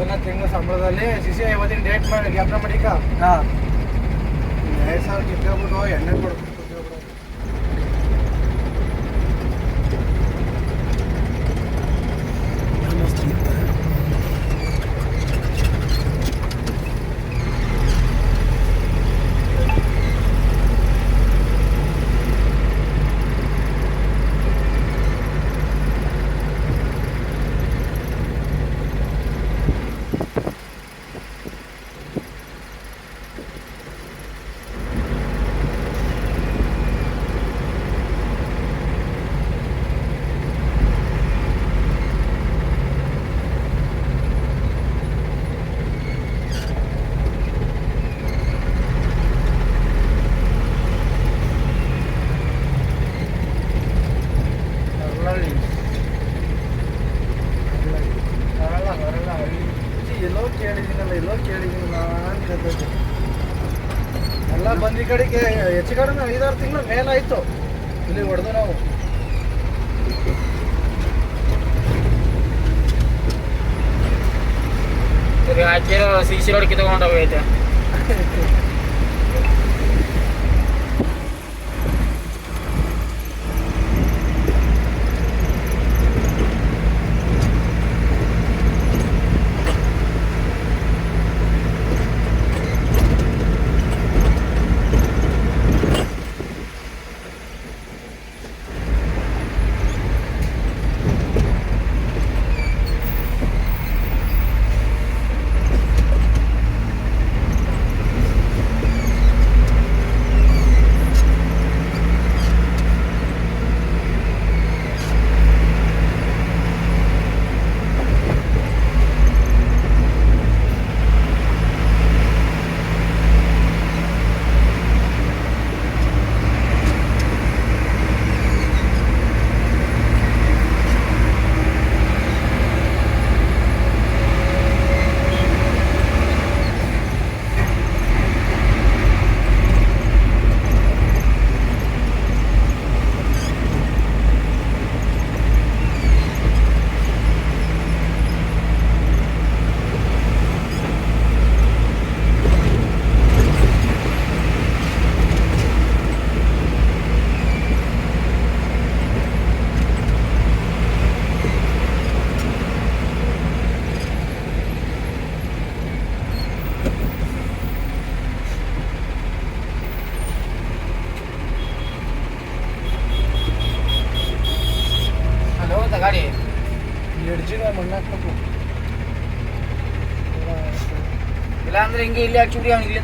ಮೊದಲನೇ ತಿಂಗಳ ಸಂಬಳದಲ್ಲಿ ಸಿಸಿ ಇವತ್ತಿನ ಡೇಟ್ ಮಾಡಿ ಜ್ಞಾಪನ ಮಾಡಿಕ ಹಾಂ 2000 ಕಿತ್ಕೊಬಿಟ್ಟು ಎಣ್ಣೆ ಕೊಡ್ಬೇಕು ಎಲ್ಲೋ ಕೇಳಿದ್ದೀನಲ್ಲ ಅನ್ಕಂತದ್ದು ಎಲ್ಲ ಬಂದು ಈ ಕಡೆಗೆ ಹೆಚ್ಚು ಕಡಿಮೆ 5-6 ತಿಂಗಳು ಮೇಲಾಯಿತು ಇಲ್ಲಿ ಹೊಡೆದು ನಾವು ಹಾಕಿರೋ ಸಿಸಿ ರೋಡ್ ಕಿತ್ಕೊಂಡು ಹೋಗೈತೆ ಗಾಡಿ ಎಡ್ಜಿಗೆ ಮಣ್ಣು ಹಾಕ್ಬೇಕು ಇಲ್ಲ ಅಂದ್ರೆ ಹಿಂಗೆ ಇಲ್ಲಿ ಹಾಕಿ ಅವ್ನಿಗೆ